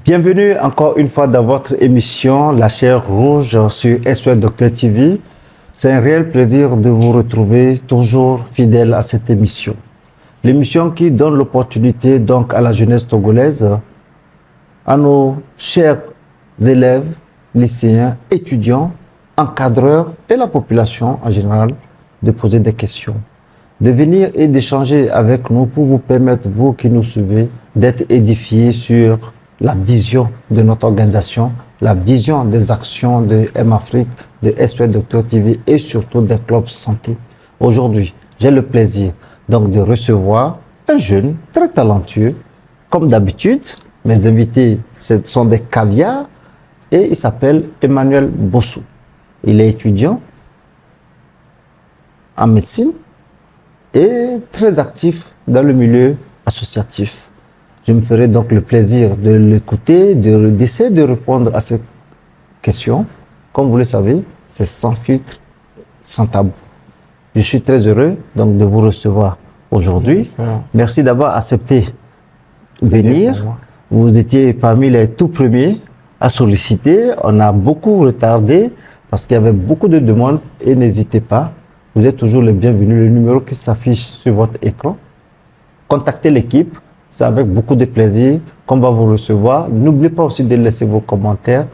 Bienvenue encore une fois dans votre émission La Chair Rouge sur SOS Docteur TV. C'est un réel plaisir de vous retrouver toujours fidèle à cette émission. L'émission qui donne l'opportunité donc à la jeunesse togolaise, à nos chers élèves, lycéens, étudiants, encadreurs et la population en général de poser des questions, de venir et d'échanger avec nous pour vous permettre, vous qui nous suivez, d'être édifiés sur la vision de notre organisation, la vision des actions de M-Afrique, de SOS Docteur TV et surtout des clubs santé. Aujourd'hui, j'ai le plaisir donc de recevoir un jeune très talentueux. Comme d'habitude, mes invités sont des caviars et il s'appelle Emmanuel Bosso. Il est étudiant en médecine et très actif dans le milieu associatif. Je me ferai donc le plaisir de l'écouter, d'essayer de répondre à ces questions. Comme vous le savez, c'est sans filtre, sans tabou. Je suis très heureux donc de vous recevoir aujourd'hui. Merci d'avoir accepté de venir. Vous étiez parmi les tout premiers à solliciter. On a beaucoup retardé parce qu'il y avait beaucoup de demandes et n'hésitez pas. Vous êtes toujours les bienvenus. Le numéro qui s'affiche sur votre écran. Contactez l'équipe. C'est avec beaucoup de plaisir qu'on va vous recevoir. N'oubliez pas aussi de laisser vos commentaires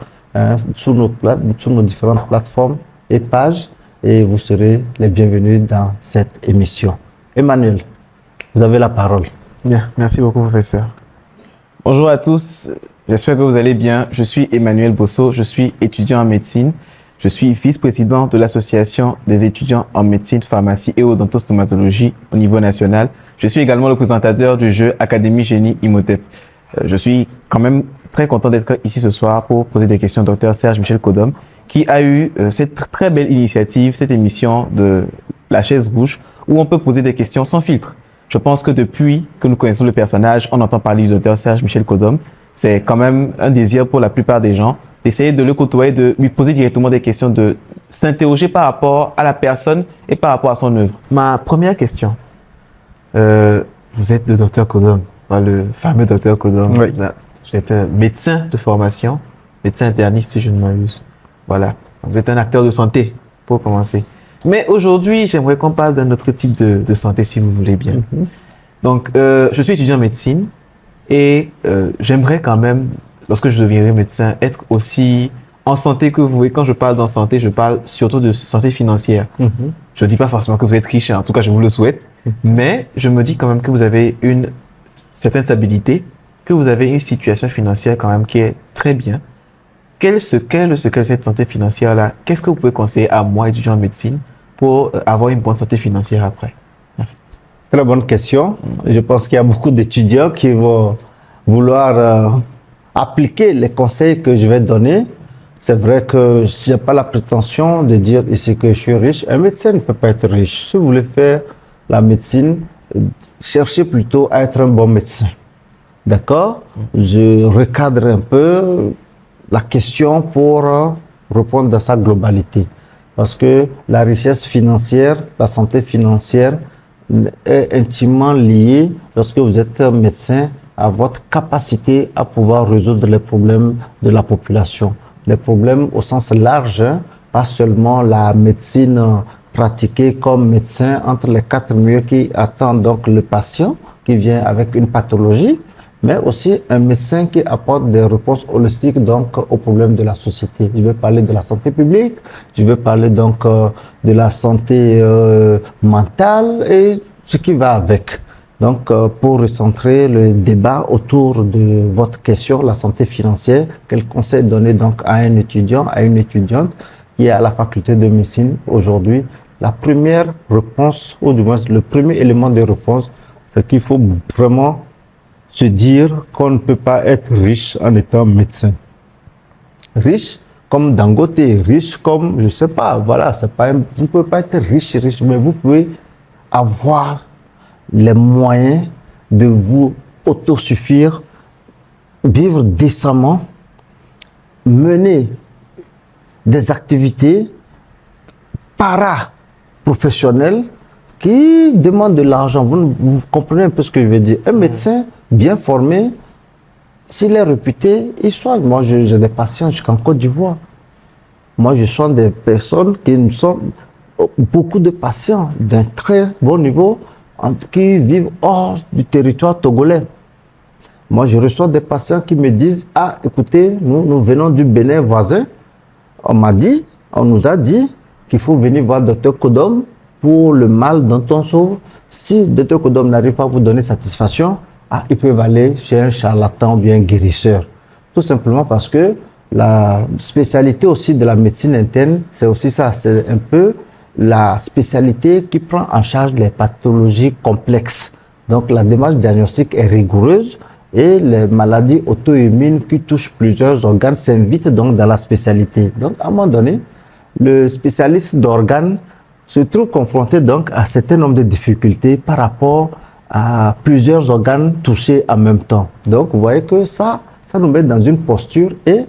sur nos différentes plateformes et pages et vous serez les bienvenus dans cette émission. Emmanuel, vous avez la parole. Bien, merci beaucoup professeur. Bonjour à tous, j'espère que vous allez bien. Je suis Emmanuel Bosso, je suis étudiant en médecine. Je suis vice-président de l'association des étudiants en médecine, pharmacie et odontostomatologie au niveau national. Je suis également le présentateur du jeu Académie Génie Imhotep. Je suis quand même très content d'être ici ce soir pour poser des questions au Dr Serge Michel Kodom, qui a eu cette très belle initiative, cette émission de La Chaise Rouge, où on peut poser des questions sans filtre. Je pense que depuis que nous connaissons le personnage, on entend parler du Dr Serge Michel Kodom. C'est quand même un désir pour la plupart des gens d'essayer de le côtoyer, de lui poser directement des questions, de s'interroger par rapport à la personne et par rapport à son œuvre. Ma première question, vous êtes le docteur Kodom, le fameux docteur Kodom. Oui. Vous êtes médecin de formation, médecin interniste si je ne m'abuse. Voilà, donc vous êtes un acteur de santé pour commencer. Mais aujourd'hui, j'aimerais qu'on parle d'un autre type de santé si vous voulez bien. Donc, je suis étudiant en médecine et j'aimerais quand même, lorsque je deviendrai médecin, être aussi en santé que vous. Et quand je parle d'en santé, je parle surtout de santé financière. Je ne dis pas forcément que vous êtes riche, en tout cas je vous le souhaite, mais je me dis quand même que vous avez une certaine stabilité, que vous avez une situation financière quand même qui est très bien. Quel est le secret de cette santé financière-là? Qu'est-ce que vous pouvez conseiller à moi, étudiant en médecine, pour avoir une bonne santé financière après? Merci. Très bonne question. Je pense qu'il y a beaucoup d'étudiants qui vont vouloir appliquer les conseils que je vais donner. C'est vrai que je n'ai pas la prétention de dire ici que je suis riche. Un médecin ne peut pas être riche. Si vous voulez faire la médecine, cherchez plutôt à être un bon médecin. D'accord? Je recadre un peu la question pour répondre dans sa globalité. Parce que la richesse financière, la santé financière est intimement liée, lorsque vous êtes un médecin, à votre capacité à pouvoir résoudre les problèmes de la population. Les problèmes au sens large, pas seulement la médecine pratiquée comme médecin entre les quatre murs qui attend donc le patient qui vient avec une pathologie, mais aussi un médecin qui apporte des réponses holistiques donc aux problèmes de la société. Je vais parler de la santé publique, je vais parler donc de la santé mentale et ce qui va avec. Donc, pour recentrer le débat autour de votre question, la santé financière, quel conseil donner donc à un étudiant, à une étudiante qui est à la faculté de médecine aujourd'hui? La première réponse, ou du moins le premier élément de réponse, c'est qu'il faut vraiment se dire qu'on ne peut pas être riche en étant médecin. Riche comme Dangote, riche comme, je sais pas, voilà, c'est pas, vous ne pouvez pas être riche, mais vous pouvez avoir les moyens de vous autosuffire, vivre décemment, mener des activités para-professionnelles qui demandent de l'argent. Vous comprenez un peu ce que je veux dire. Un médecin bien formé s'il est réputé, il soigne. Moi, j'ai des patients jusqu'en Côte d'Ivoire. Moi, je soigne des personnes qui sont beaucoup de patients d'un très bon niveau qui vivent hors du territoire togolais. Moi, je reçois des patients qui me disent, ah, écoutez, nous venons du Bénin voisin. On nous a dit qu'il faut venir voir Dr Kodom pour le mal dont on souffre. Si Dr Kodom n'arrive pas à vous donner satisfaction, ils peuvent aller chez un charlatan ou bien un guérisseur. Tout simplement parce que la spécialité aussi de la médecine interne, c'est aussi ça, c'est un peu la spécialité qui prend en charge les pathologies complexes. Donc la démarche diagnostique est rigoureuse et les maladies auto-immunes qui touchent plusieurs organes s'invitent donc dans la spécialité. Donc à un moment donné, le spécialiste d'organes se trouve confronté donc à un certain nombre de difficultés par rapport à plusieurs organes touchés en même temps. Donc vous voyez que ça nous met dans une posture et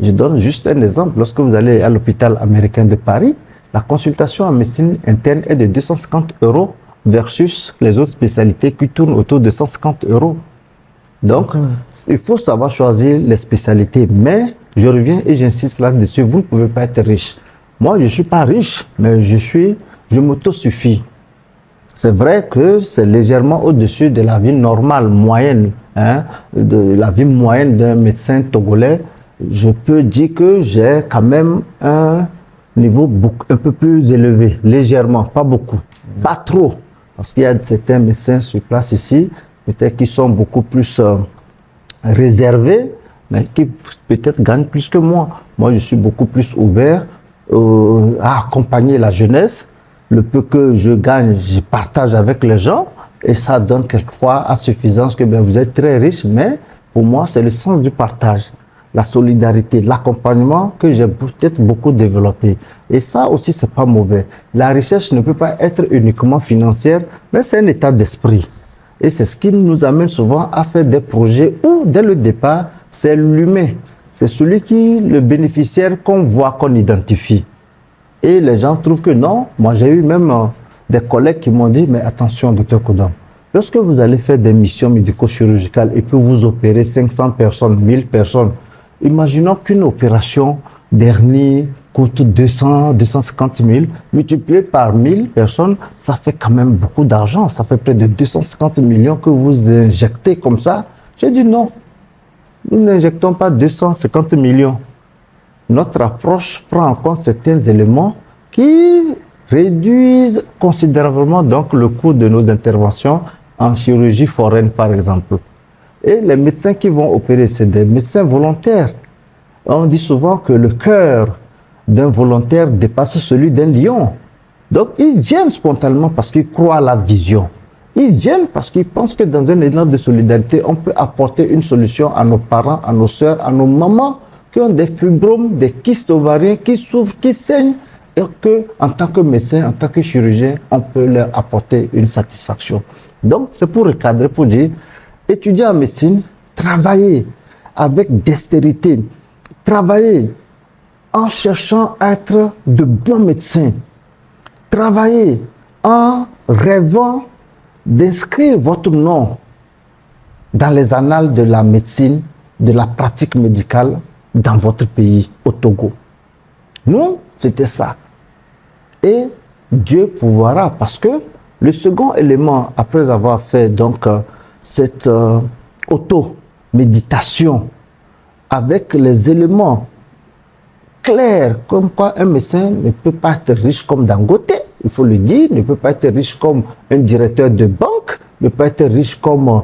je donne juste un exemple. Lorsque vous allez à l'hôpital américain de Paris, la consultation en médecine interne est de 250 € versus les autres spécialités qui tournent autour de 150 €. Donc, il faut savoir choisir les spécialités. Mais je reviens et j'insiste là-dessus, vous ne pouvez pas être riche. Moi, je ne suis pas riche, mais je m'autosuffis. C'est vrai que c'est légèrement au-dessus de la vie normale, moyenne, de la vie moyenne d'un médecin togolais. Je peux dire que j'ai quand même un niveau un peu plus élevé, légèrement, pas beaucoup, pas trop. Parce qu'il y a certains médecins sur place ici, peut-être qui sont beaucoup plus réservés, mais qui peut-être gagnent plus que moi. Moi, je suis beaucoup plus ouvert à accompagner la jeunesse. Le peu que je gagne, je partage avec les gens et ça donne quelquefois à suffisance que vous êtes très riche, mais pour moi, c'est le sens du partage, la solidarité, l'accompagnement que j'ai peut-être beaucoup développé. Et ça aussi, c'est pas mauvais. La recherche ne peut pas être uniquement financière, mais c'est un état d'esprit. Et c'est ce qui nous amène souvent à faire des projets où, dès le départ, c'est l'humain. C'est celui qui, le bénéficiaire qu'on voit, qu'on identifie. Et les gens trouvent que non. Moi, j'ai eu même des collègues qui m'ont dit, mais attention, Dr Kodom, lorsque vous allez faire des missions médico-chirurgicales et que vous opérez 500 personnes, 1000 personnes, imaginons qu'une opération d'hernie coûte 200, 250 000, multiplié par 1000 personnes, ça fait quand même beaucoup d'argent. Ça fait près de 250 millions que vous injectez comme ça. J'ai dit non, nous n'injectons pas 250 millions. Notre approche prend en compte certains éléments qui réduisent considérablement donc le coût de nos interventions en chirurgie foraine par exemple. Et les médecins qui vont opérer, c'est des médecins volontaires. On dit souvent que le cœur d'un volontaire dépasse celui d'un lion. Donc ils viennent spontanément parce qu'ils croient à la vision. Ils viennent parce qu'ils pensent que dans un élan de solidarité, on peut apporter une solution à nos parents, à nos soeurs, à nos mamans qui ont des fibromes, des kystes ovariens, qui souffrent, qui saignent, et que, en tant que médecin, en tant que chirurgien, on peut leur apporter une satisfaction. Donc, c'est pour recadrer, pour dire, étudier en médecine, travailler avec dextérité, travailler en cherchant à être de bons médecins, travailler en rêvant d'inscrire votre nom dans les annales de la médecine, de la pratique médicale dans votre pays, au Togo. Nous, c'était ça. Et Dieu pourvoira, parce que le second élément, après avoir fait donc cette auto-méditation avec les éléments clairs, comme quoi un médecin ne peut pas être riche comme Dangote, il faut le dire, ne peut pas être riche comme un directeur de banque, ne peut pas être riche comme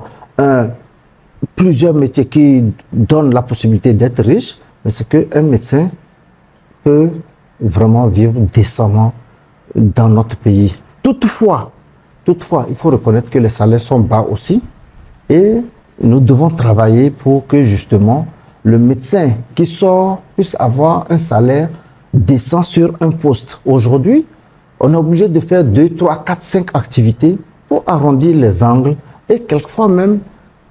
plusieurs métiers qui donnent la possibilité d'être riche, mais c'est qu'un médecin peut vraiment vivre décemment dans notre pays. Toutefois, il faut reconnaître que les salaires sont bas aussi et nous devons travailler pour que justement le médecin qui sort puisse avoir un salaire décent sur un poste. Aujourd'hui, on est obligé de faire 2, 3, 4, 5 activités pour arrondir les angles et quelquefois même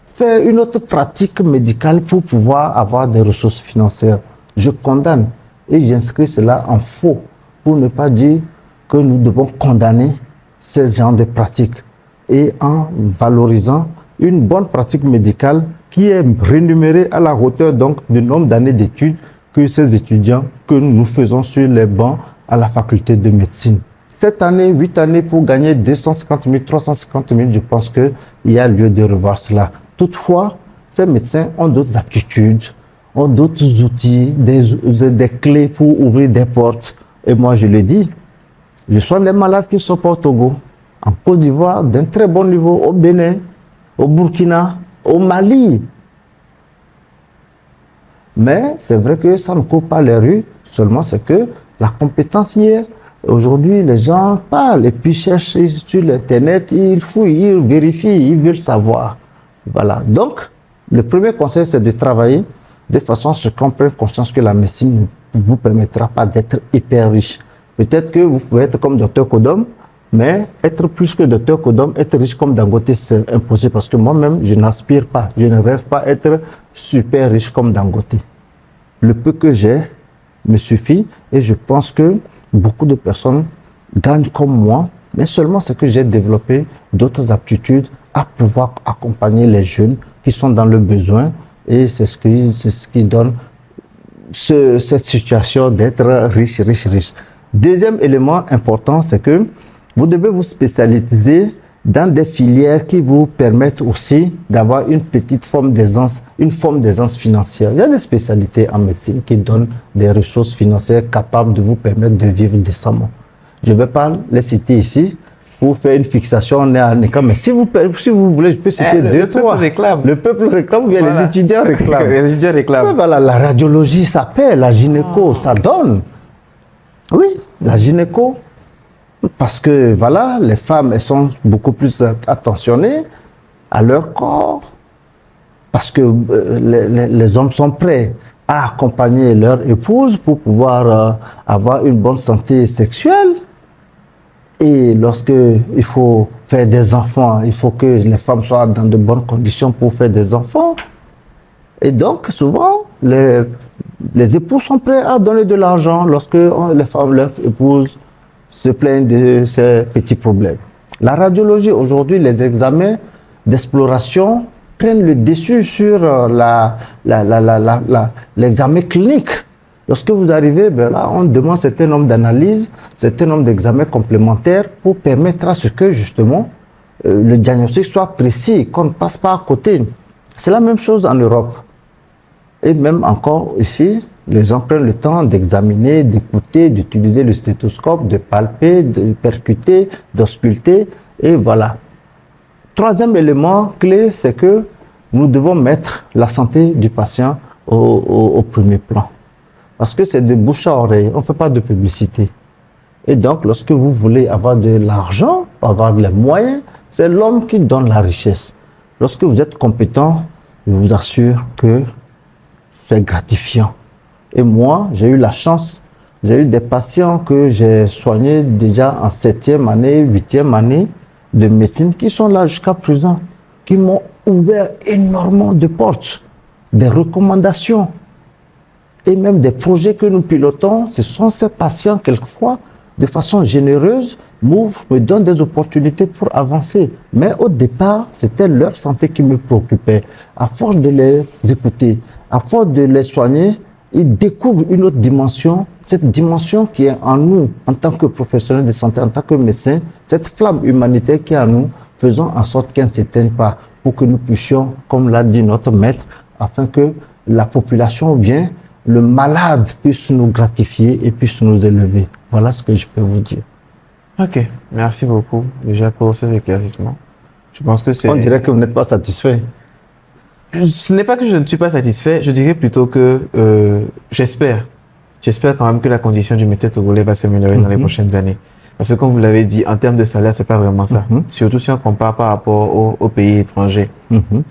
faire une autre pratique médicale pour pouvoir avoir des ressources financières. Je condamne et j'inscris cela en faux pour ne pas dire que nous devons condamner ces genres de pratiques et en valorisant une bonne pratique médicale qui est rémunéré à la hauteur donc du nombre d'années d'études que ces étudiants que nous faisons sur les bancs à la faculté de médecine. 7 années, 8 années pour gagner 250 000, 350 000, je pense qu'il y a lieu de revoir cela. Toutefois, ces médecins ont d'autres aptitudes, ont d'autres outils, des clés pour ouvrir des portes. Et moi, je le dis, je soigne les malades qui sont au Togo, en Côte d'Ivoire, d'un très bon niveau, au Bénin, au Burkina, au Mali. Mais c'est vrai que ça ne court pas les rues, seulement c'est que la compétence y est. Aujourd'hui, les gens parlent et puis cherchent sur l'Internet, ils fouillent, ils vérifient, ils veulent savoir. Voilà. Donc, le premier conseil, c'est de travailler de façon à ce qu'on prenne conscience que la médecine ne vous permettra pas d'être hyper riche. Peut-être que vous pouvez être comme Dr Kodom, mais être plus que Dr Kodom, être riche comme Dangote, c'est impossible parce que moi-même, je n'aspire pas, je ne rêve pas être super riche comme Dangote. Le peu que j'ai me suffit et je pense que beaucoup de personnes gagnent comme moi, mais seulement c'est que j'ai développé d'autres aptitudes à pouvoir accompagner les jeunes qui sont dans le besoin et c'est ce qui donne cette situation d'être riche. Deuxième élément important, c'est que vous devez vous spécialiser dans des filières qui vous permettent aussi d'avoir une petite forme d'aisance, une forme d'aisance financière. Il y a des spécialités en médecine qui donnent des ressources financières capables de vous permettre de vivre décemment. Je ne vais pas les citer ici pour faire une fixation en écran, mais si vous voulez, je peux citer deux, trois. Le peuple réclame, ou bien voilà. Les étudiants réclament. Les étudiants réclament. Ouais, voilà, la radiologie, ça paie, la gynéco, ça donne. Oui, la gynéco. Parce que voilà, les femmes, elles sont beaucoup plus attentionnées à leur corps. Parce que les hommes sont prêts à accompagner leur épouse pour pouvoir avoir une bonne santé sexuelle. Et lorsque il faut faire des enfants, il faut que les femmes soient dans de bonnes conditions pour faire des enfants. Et donc, souvent, les époux sont prêts à donner de l'argent lorsque les femmes, leurs épouses, se plaignent de ces petits problèmes. La radiologie, aujourd'hui, les examens d'exploration prennent le dessus sur l'examen clinique. Lorsque vous arrivez, ben là, on demande un certain nombre d'analyses, un certain nombre d'examens complémentaires pour permettre à ce que, justement, le diagnostic soit précis, qu'on ne passe pas à côté. C'est la même chose en Europe. Et même encore ici, les gens prennent le temps d'examiner, d'écouter, d'utiliser le stéthoscope, de palper, de percuter, d'ausculter, et voilà. Troisième élément clé, c'est que nous devons mettre la santé du patient au premier plan. Parce que c'est de bouche à oreille, on ne fait pas de publicité. Et donc, lorsque vous voulez avoir de l'argent, avoir les moyens, c'est l'homme qui donne la richesse. Lorsque vous êtes compétent, je vous assure que c'est gratifiant. Et moi, j'ai eu la chance, j'ai eu des patients que j'ai soignés déjà en 7e année, 8e année de médecine qui sont là jusqu'à présent, qui m'ont ouvert énormément de portes, des recommandations et même des projets que nous pilotons. Ce sont ces patients, quelquefois, de façon généreuse, me donnent des opportunités pour avancer. Mais au départ, c'était leur santé qui me préoccupait. À force de les écouter, à force de les soigner, ils découvrent une autre dimension, cette dimension qui est en nous, en tant que professionnels de santé, en tant que médecins, cette flamme humanitaire qui est en nous, faisons en sorte qu'elle ne s'éteigne pas, pour que nous puissions, comme l'a dit notre maître, afin que la population, ou bien le malade, puisse nous gratifier et puisse nous élever. Voilà ce que je peux vous dire. Ok, merci beaucoup déjà pour ces éclaircissements. Je pense que c'est... On dirait que vous n'êtes pas satisfait. Ce n'est pas que je ne suis pas satisfait, je dirais plutôt que j'espère quand même que la condition du métier togolais va s'améliorer dans les prochaines années. Parce que comme vous l'avez dit, en termes de salaire, c'est pas vraiment ça. Surtout si on compare par rapport aux pays étrangers.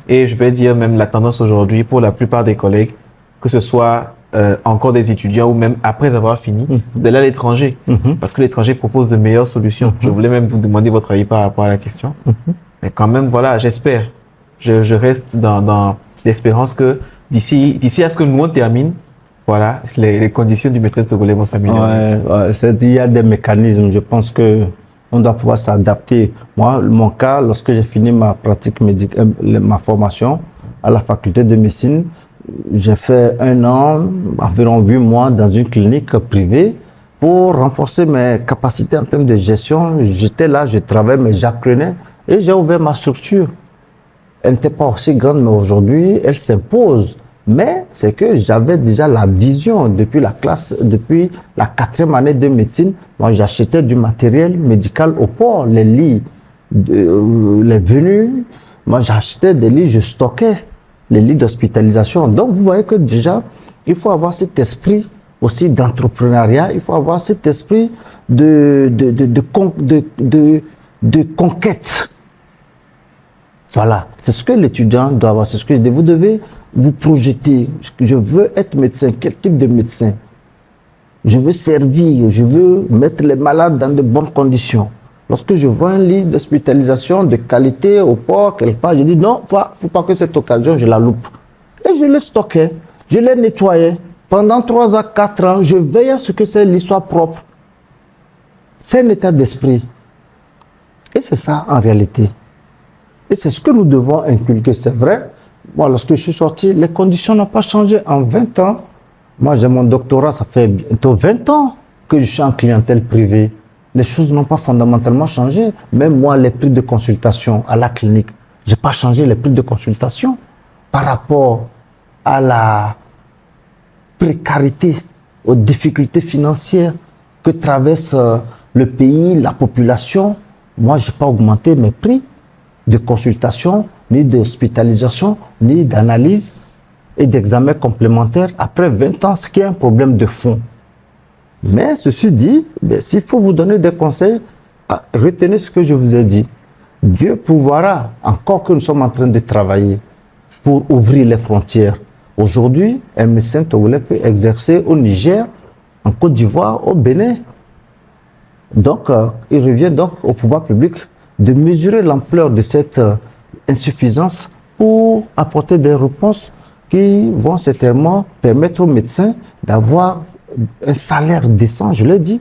Et je vais dire même la tendance aujourd'hui pour la plupart des collègues, que ce soit encore des étudiants ou même après avoir fini, d'aller à l'étranger. Parce que l'étranger propose de meilleures solutions. Je voulais même vous demander votre avis par rapport à la question. Mais quand même, voilà, j'espère. Je reste dans l'espérance que d'ici à ce que nous on termine, voilà, les conditions du médecin togolais vont s'améliorer. Il y a des mécanismes. Je pense que on doit pouvoir s'adapter. Moi, mon cas, lorsque j'ai fini ma pratique médicale, ma formation, à la faculté de médecine. J'ai fait 1 an, environ 8 mois dans une clinique privée pour renforcer mes capacités en termes de gestion. J'étais là, je travaillais, mais j'apprenais et j'ai ouvert ma structure. Elle n'était pas aussi grande, mais aujourd'hui, elle s'impose. Mais c'est que j'avais déjà la vision depuis la 4e année de médecine. Moi, j'achetais du matériel médical au port, les lits, les venues. Moi, j'achetais des lits, je stockais les lits d'hospitalisation. Donc, vous voyez que déjà, il faut avoir cet esprit aussi d'entrepreneuriat. Il faut avoir cet esprit de conquête. Voilà, c'est ce que l'étudiant doit avoir, c'est ce que je dis. Vous devez vous projeter. Je veux être médecin, quel type de médecin? Je veux servir, je veux mettre les malades dans de bonnes conditions. Lorsque je vois un lit d'hospitalisation de qualité au port, quelque part, je dis non, il ne faut pas que cette occasion, je la loupe. Et je l'ai stocké, je l'ai nettoyé. Pendant 3 à 4 ans, je veille à ce que ce lit soit propre. C'est un état d'esprit. Et c'est ça en réalité. Et c'est ce que nous devons inculquer, c'est vrai. Moi, lorsque je suis sorti, les conditions n'ont pas changé. En 20 ans, moi j'ai mon doctorat, ça fait bientôt 20 ans que je suis en clientèle privée. Les choses n'ont pas fondamentalement changé. Même moi, les prix de consultation à la clinique, je n'ai pas changé les prix de consultation par rapport à la précarité, aux difficultés financières que traverse le pays, la population. Moi, je n'ai pas augmenté mes prix de consultation, ni d'hospitalisation, ni d'analyse et d'examen complémentaires après 20 ans, ce qui est un problème de fond. Mais ceci dit, s'il faut vous donner des conseils, retenez ce que je vous ai dit. Dieu pourvoira, encore que nous sommes en train de travailler pour ouvrir les frontières. Aujourd'hui, un médecin togolais peut exercer au Niger, en Côte d'Ivoire, au Bénin. Donc, il revient donc au pouvoir public de mesurer l'ampleur de cette insuffisance pour apporter des réponses qui vont certainement permettre aux médecins d'avoir un salaire décent, je l'ai dit,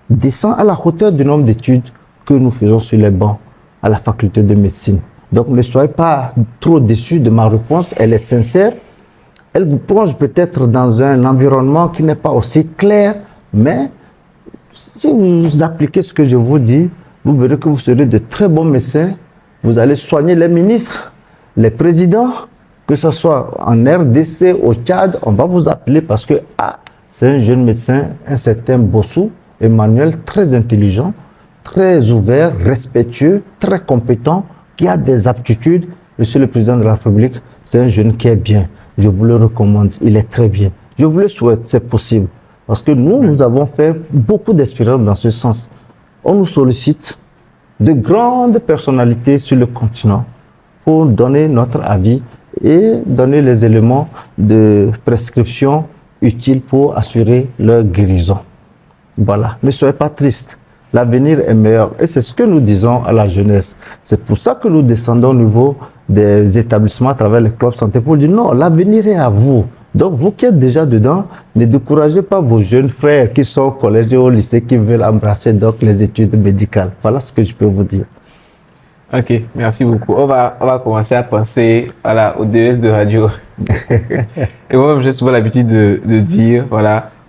décent à la hauteur du nombre d'études que nous faisons sur les bancs à la faculté de médecine. Donc ne soyez pas trop déçus de ma réponse, elle est sincère. Elle vous plonge peut-être dans un environnement qui n'est pas aussi clair, mais si vous appliquez ce que je vous dis, vous verrez que vous serez de très bons médecins. Vous allez soigner les ministres, les présidents, que ce soit en RDC, au Tchad, on va vous appeler parce que c'est un jeune médecin, un certain Bossou, Emmanuel, très intelligent, très ouvert, respectueux, très compétent, qui a des aptitudes. Monsieur le Président de la République, c'est un jeune qui est bien. Je vous le recommande, il est très bien. Je vous le souhaite, c'est possible. Parce que nous avons fait beaucoup d'expériences dans ce sens. On nous sollicite de grandes personnalités sur le continent pour donner notre avis et donner les éléments de prescription utiles pour assurer leur guérison. Voilà, ne soyez pas tristes. L'avenir est meilleur et c'est ce que nous disons à la jeunesse. C'est pour ça que nous descendons au niveau des établissements à travers les clubs santé pour dire non, l'avenir est à vous. Donc vous qui êtes déjà dedans, ne découragez pas vos jeunes frères qui sont au collège et au lycée qui veulent embrasser donc les études médicales. Voilà ce que je peux vous dire. Ok, merci beaucoup. On va commencer à penser au DES de radio. Et moi, j'ai souvent l'habitude de dire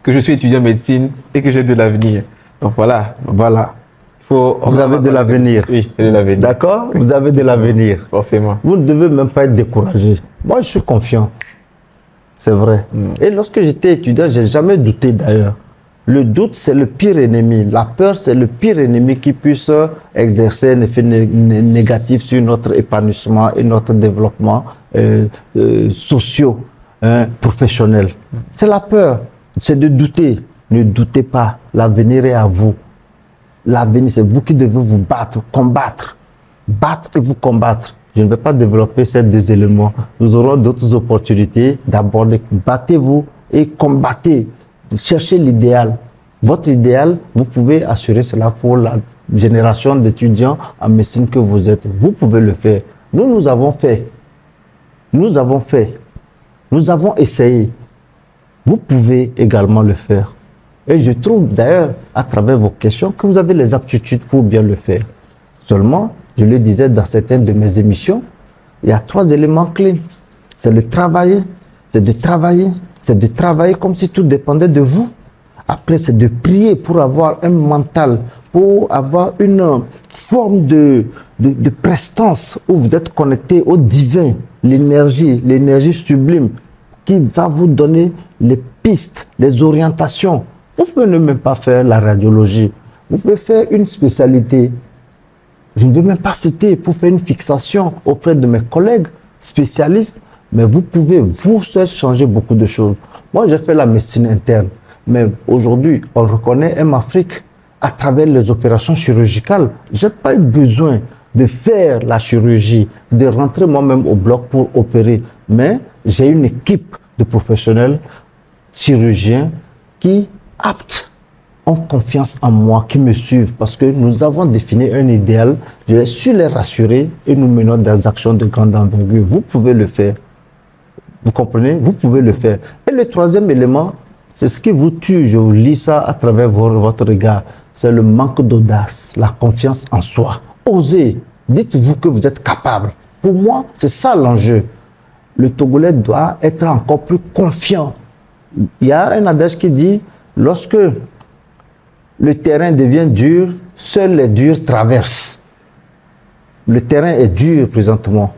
que je suis étudiant en médecine et que j'ai de l'avenir. Donc voilà. Vous avez de l'avenir. Oui, j'ai de l'avenir. D'accord? Vous avez de l'avenir. Forcément. Vous ne devez même pas être découragé. Moi, je suis confiant. C'est vrai. Et lorsque j'étais étudiant, je n'ai jamais douté d'ailleurs. Le doute, c'est le pire ennemi. La peur, c'est le pire ennemi qui puisse exercer un effet négatif sur notre épanouissement et notre développement professionnel. C'est la peur, c'est de douter. Ne doutez pas, l'avenir est à vous. L'avenir, c'est vous qui devez vous battre, combattre. Battre et vous combattre. Je ne vais pas développer ces 2 éléments. Nous aurons d'autres opportunités d'aborder. Battez-vous et combattez. Cherchez l'idéal. Votre idéal, vous pouvez assurer cela pour la génération d'étudiants en médecine que vous êtes. Vous pouvez le faire. Nous avons fait. Nous avons essayé. Vous pouvez également le faire. Et je trouve d'ailleurs, à travers vos questions, que vous avez les aptitudes pour bien le faire. Seulement, je le disais dans certaines de mes émissions, il y a 3 éléments clés. c'est de travailler, c'est de travailler, c'est de travailler comme si tout dépendait de vous. Après, c'est de prier pour avoir un mental, pour avoir une forme de prestance où vous êtes connecté au divin, l'énergie sublime qui va vous donner les pistes, les orientations. Vous pouvez ne même pas faire la radiologie. Vous pouvez faire une spécialité. Je ne veux même pas citer pour faire une fixation auprès de mes collègues spécialistes, mais vous pouvez vous seul changer beaucoup de choses. Moi, j'ai fait la médecine interne, mais aujourd'hui, on reconnaît M-Afrique à travers les opérations chirurgicales. Je n'ai pas eu besoin de faire la chirurgie, de rentrer moi-même au bloc pour opérer, mais j'ai une équipe de professionnels chirurgiens qui, aptes, ont confiance en moi, qui me suivent parce que nous avons défini un idéal. Je suis les rassurer et nous menons des actions de grande envergure. Vous pouvez le faire. Vous comprenez? Vous pouvez le faire. Et le troisième élément, c'est ce qui vous tue. Je vous lis ça à travers votre regard. C'est le manque d'audace, la confiance en soi. Osez. Dites-vous que vous êtes capable. Pour moi, c'est ça l'enjeu. Le Togolais doit être encore plus confiant. Il y a un adage qui dit, lorsque le terrain devient dur, seuls les durs traversent. Le terrain est dur présentement,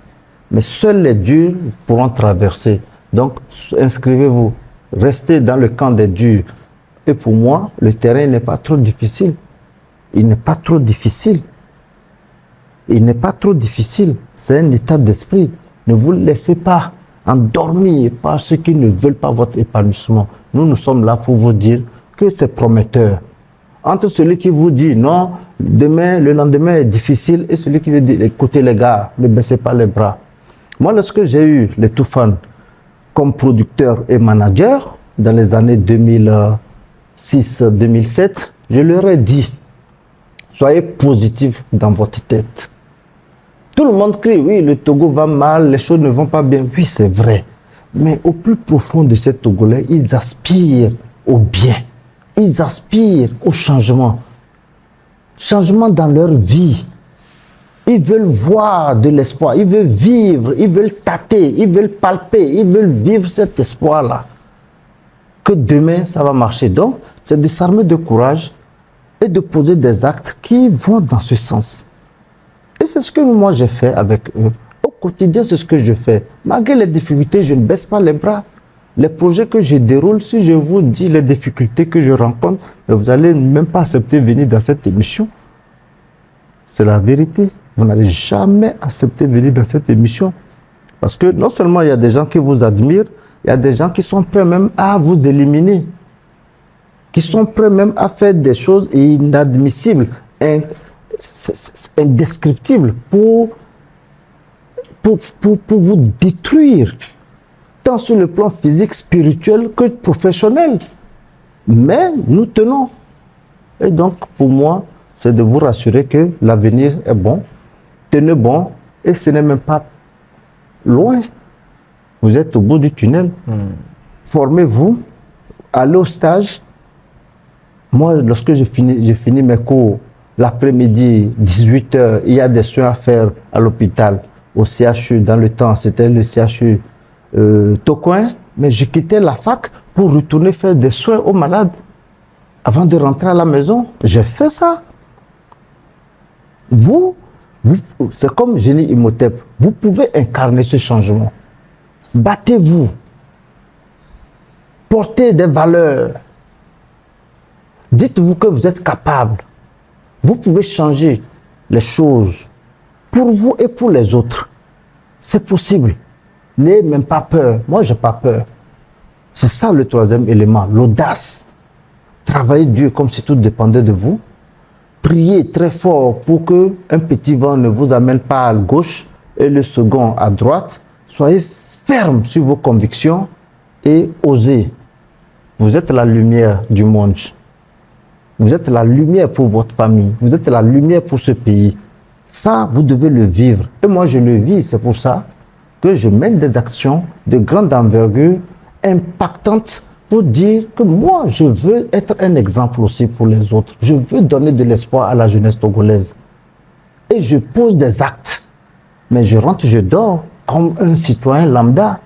mais seuls les durs pourront traverser. Donc, inscrivez-vous, restez dans le camp des durs. Et pour moi, le terrain n'est pas trop difficile. Il n'est pas trop difficile. Il n'est pas trop difficile. C'est un état d'esprit. Ne vous laissez pas endormir par ceux qui ne veulent pas votre épanouissement. Nous sommes là pour vous dire que c'est prometteur. Entre celui qui vous dit non, demain, le lendemain est difficile, et celui qui veut dire écoutez les gars, ne baissez pas les bras. Moi, lorsque j'ai eu les Toufan comme producteur et manager dans les années 2006-2007, je leur ai dit soyez positifs dans votre tête. Tout le monde crie oui, le Togo va mal, les choses ne vont pas bien. Oui, c'est vrai. Mais au plus profond de ces Togolais, ils aspirent au bien. Ils aspirent au changement. Changement dans leur vie. Ils veulent voir de l'espoir. Ils veulent vivre. Ils veulent tâter. Ils veulent palper. Ils veulent vivre cet espoir-là. Que demain, ça va marcher. Donc, c'est de s'armer de courage et de poser des actes qui vont dans ce sens. Et c'est ce que moi j'ai fait avec eux. Au quotidien, c'est ce que je fais. Malgré les difficultés, je ne baisse pas les bras. Les projets que je déroule, si je vous dis les difficultés que je rencontre, vous n'allez même pas accepter de venir dans cette émission. C'est la vérité. Vous n'allez jamais accepter de venir dans cette émission. Parce que non seulement il y a des gens qui vous admirent, il y a des gens qui sont prêts même à vous éliminer. Qui sont prêts même à faire des choses inadmissibles, indescriptibles pour vous détruire. Tant sur le plan physique, spirituel que professionnel. Mais nous tenons. Et donc, pour moi, c'est de vous rassurer que l'avenir est bon. Tenez bon. Et ce n'est même pas loin. Vous êtes au bout du tunnel. Formez-vous. Allez au stage. Moi, lorsque j'ai fini mes cours, l'après-midi, 18h, il y a des soins à faire à l'hôpital, au CHU. Dans le temps, c'était le CHU Tocoin, mais je quittais la fac pour retourner faire des soins aux malades avant de rentrer à la maison. J'ai fait ça. Vous c'est comme Génie Imhotep, vous pouvez incarner ce changement. Battez-vous. Portez des valeurs. Dites-vous que vous êtes capable. Vous pouvez changer les choses pour vous et pour les autres. C'est possible. N'ayez même pas peur. Moi, je n'ai pas peur. C'est ça le troisième élément, l'audace. Travaillez Dieu comme si tout dépendait de vous. Priez très fort pour qu'un petit vent ne vous amène pas à gauche et le second à droite. Soyez ferme sur vos convictions et osez. Vous êtes la lumière du monde. Vous êtes la lumière pour votre famille. Vous êtes la lumière pour ce pays. Ça, vous devez le vivre. Et moi, je le vis. C'est pour ça que je mène des actions de grande envergure, impactantes, pour dire que moi, je veux être un exemple aussi pour les autres. Je veux donner de l'espoir à la jeunesse togolaise. Et je pose des actes. Mais je rentre, je dors comme un citoyen lambda.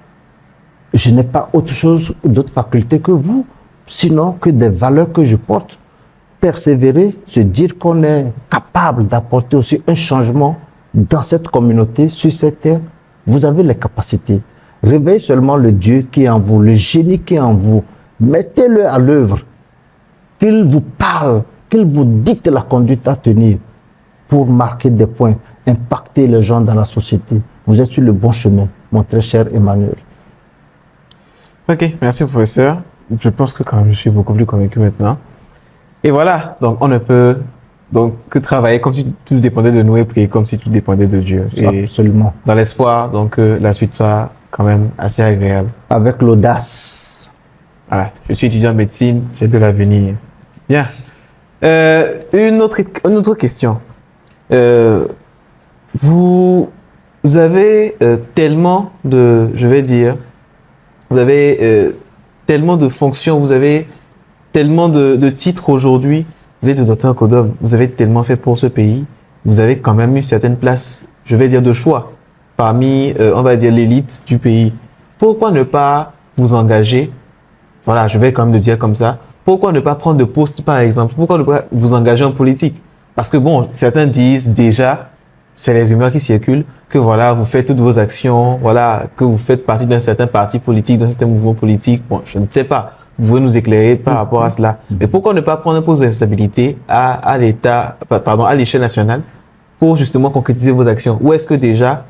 je n'ai pas autre chose, d'autres facultés que vous, sinon que des valeurs que je porte. Persévérer, se dire qu'on est capable d'apporter aussi un changement dans cette communauté, sur cette terre, vous avez les capacités. Réveillez seulement le Dieu qui est en vous, le génie qui est en vous. Mettez-le à l'œuvre, qu'il vous parle, qu'il vous dicte la conduite à tenir pour marquer des points, impacter les gens dans la société. Vous êtes sur le bon chemin, mon très cher Emmanuel. Ok, merci professeur. Je pense que quand même, je suis beaucoup plus convaincu maintenant. Et voilà, donc on ne peut donc que travailler comme si tout dépendait de nous et prier comme si tout dépendait de Dieu. Et absolument. Dans l'espoir donc que la suite soit quand même assez agréable. Avec l'audace. Voilà, je suis étudiant en médecine, j'ai de l'avenir. Bien. Une autre question. Vous avez tellement de, je vais dire, vous avez tellement de fonctions, vous avez tellement de titres aujourd'hui. Vous êtes le docteur Kodom, vous avez tellement fait pour ce pays. Vous avez quand même eu certaines places, je vais dire, de choix parmi, on va dire, l'élite du pays. Pourquoi ne pas vous engager? Voilà, je vais quand même le dire comme ça. Pourquoi ne pas prendre de poste, par exemple? Pourquoi ne pas vous engager en politique? Parce que bon, certains disent déjà, c'est les rumeurs qui circulent, que voilà, vous faites toutes vos actions, voilà, que vous faites partie d'un certain parti politique, d'un certain mouvement politique. Bon, je ne sais pas. Vous pouvez nous éclairer par rapport à cela. Mais pourquoi ne pas prendre un poste de responsabilité à l'État, pardon, à l'échelle nationale pour justement concrétiser vos actions? Ou est-ce que déjà,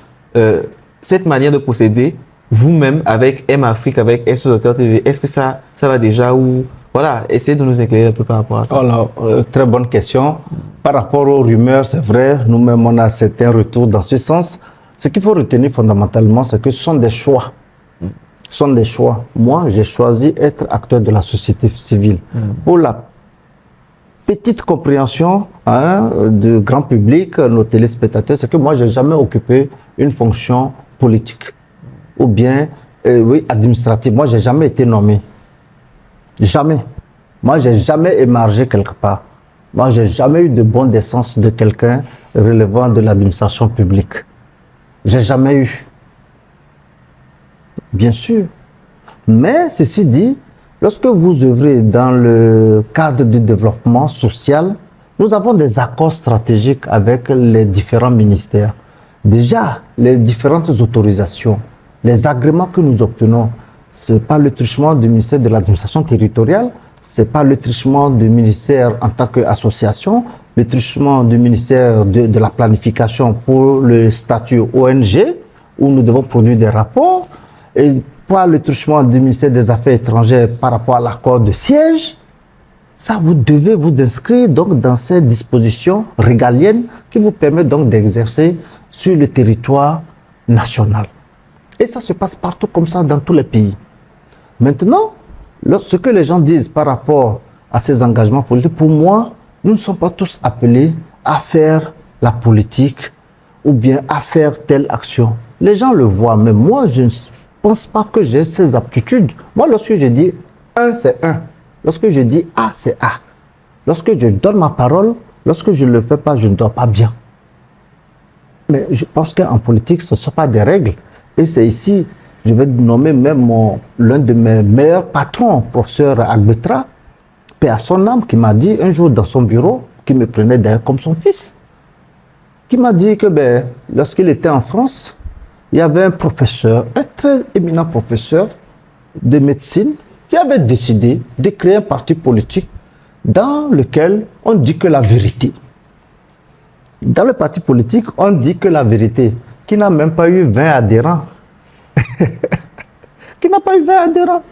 cette manière de procéder, vous-même, avec M-Afrique, avec SOS Docteur TV, est-ce que ça va déjà ou voilà, essayez de nous éclairer un peu par rapport à ça. Alors, très bonne question. Par rapport aux rumeurs, c'est vrai, nous-mêmes, on a certains retours dans ce sens. Ce qu'il faut retenir fondamentalement, c'est que ce sont des choix. Ce sont des choix. Moi, j'ai choisi être acteur de la société civile. Pour la petite compréhension du grand public, nos téléspectateurs, c'est que moi, je n'ai jamais occupé une fonction politique ou bien oui, administrative. Moi, je n'ai jamais été nommé. Jamais. Moi, je n'ai jamais émargé quelque part. Moi, je n'ai jamais eu de bonne décence de quelqu'un relevant de l'administration publique. J'ai jamais eu. Bien sûr. Mais ceci dit, lorsque vous œuvrez dans le cadre du développement social, nous avons des accords stratégiques avec les différents ministères. Déjà, les différentes autorisations, les agréments que nous obtenons, ce n'est pas le truchement du ministère de l'administration territoriale, ce n'est pas le truchement du ministère en tant qu'association, le truchement du ministère de la planification pour le statut ONG, où nous devons produire des rapports, et pas le truchement du ministère des Affaires étrangères par rapport à l'accord de siège. Ça, vous devez vous inscrire donc dans ces dispositions régaliennes qui vous permettent donc d'exercer sur le territoire national. Et ça se passe partout comme ça dans tous les pays. Maintenant, ce que les gens disent par rapport à ces engagements politiques, pour moi, nous ne sommes pas tous appelés à faire la politique ou bien à faire telle action. Les gens le voient, mais moi, je ne pense pas que j'ai ces aptitudes. Moi, lorsque je dis 1, c'est 1. Lorsque je dis A, c'est A. Lorsque je donne ma parole, lorsque je ne le fais pas, je ne dois pas bien. Mais je pense qu'en politique, ce ne sont pas des règles. Et c'est ici, je vais nommer même l'un de mes meilleurs patrons, professeur Agbetra, paix à son âme, qui m'a dit un jour dans son bureau, qui me prenait d'ailleurs comme son fils, qui m'a dit que lorsqu'il était en France, il y avait un professeur, un très éminent professeur de médecine, qui avait décidé de créer un parti politique dans lequel on dit que la vérité. Dans le parti politique, on dit que la vérité, qui n'a même pas eu 20 adhérents. Qui n'a pas eu 20 adhérents.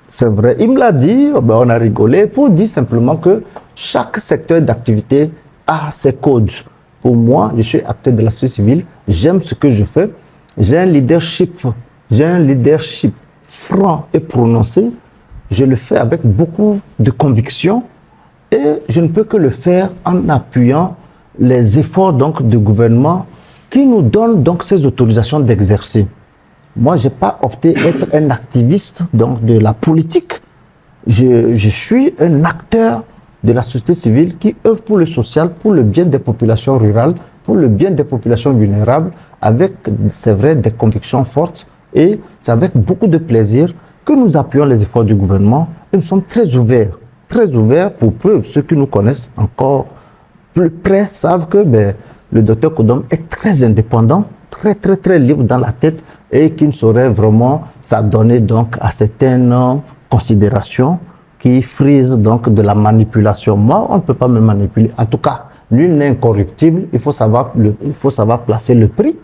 C'est vrai, il me l'a dit, on a rigolé, pour dire simplement que chaque secteur d'activité a ses codes. Pour moi, je suis acteur de la société civile, j'aime ce que je fais, j'ai un leadership franc et prononcé, je le fais avec beaucoup de conviction et je ne peux que le faire en appuyant les efforts donc du gouvernement qui nous donne donc ces autorisations d'exercer. Moi, je n'ai pas opté être un activiste donc, de la politique. Je suis un acteur de la société civile qui œuvre pour le social, pour le bien des populations rurales, pour le bien des populations vulnérables, avec, c'est vrai, des convictions fortes Et c'est avec beaucoup de plaisir que nous appuyons les efforts du gouvernement et nous sommes très ouverts pour preuve. Ceux qui nous connaissent encore plus près savent que le docteur Kodom est très indépendant, très libre dans la tête et qui ne saurait vraiment s'adonner donc à certaines considérations qui frisent donc de la manipulation. Moi, on ne peut pas me manipuler. En tout cas, nul n'est incorruptible. Il faut savoir placer le prix.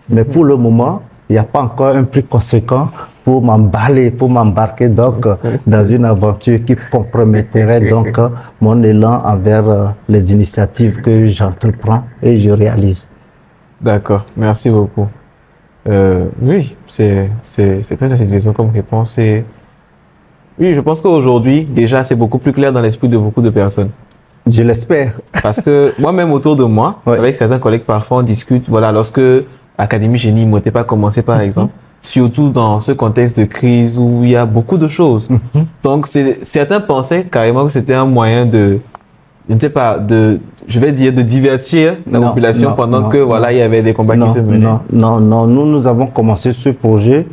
Mais pour le moment, il n'y a pas encore un prix conséquent pour m'embarquer donc dans une aventure qui compromettrait donc mon élan envers les initiatives que j'entreprends et je réalise. D'accord, merci beaucoup. Oui, c'est très satisfaisant comme réponse. Et oui, je pense qu'aujourd'hui, déjà, c'est beaucoup plus clair dans l'esprit de beaucoup de personnes. Je l'espère. Parce que moi-même, autour de moi, Ouais. avec certains collègues, parfois, on discute, voilà, lorsque l'Académie Génie n'était pas commencé, par exemple, surtout dans ce contexte de crise où il y a beaucoup de choses. Donc, certains pensaient carrément que c'était un moyen de, je ne sais pas, je vais dire, de divertir la population pendant que, voilà, il y avait des combats qui se menaient. Non. Nous avons commencé ce projet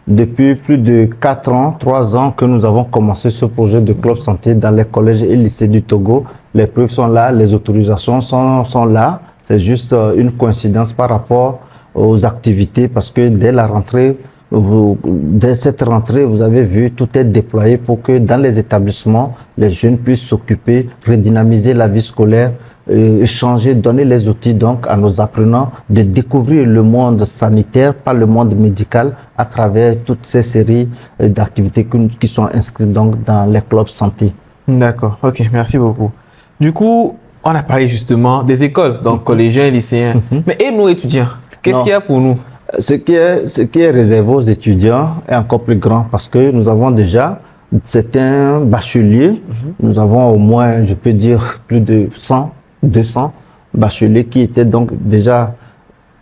depuis plus de 4 ans, 3 ans que nous avons commencé ce projet de club santé dans les collèges et lycées du Togo. Les preuves sont là, les autorisations sont là. C'est juste une coïncidence par rapport aux activités parce que dès la rentrée, dès cette rentrée, vous avez vu, tout est déployé pour que dans les établissements, les jeunes puissent s'occuper, redynamiser la vie scolaire, échanger, donner les outils donc à nos apprenants de découvrir le monde sanitaire, pas le monde médical, à travers toutes ces séries d'activités qui sont inscrites donc dans les clubs santé. D'accord, ok, merci beaucoup. Du coup, on a parlé justement des écoles, donc collégiens et lycéens. Mais et nous étudiants, qu'est-ce qu'il y a pour nous? Ce qui est réservé aux étudiants est encore plus grand parce que nous avons déjà certains bacheliers. Nous avons au moins, je peux dire, plus de 100, 200 bacheliers qui étaient donc déjà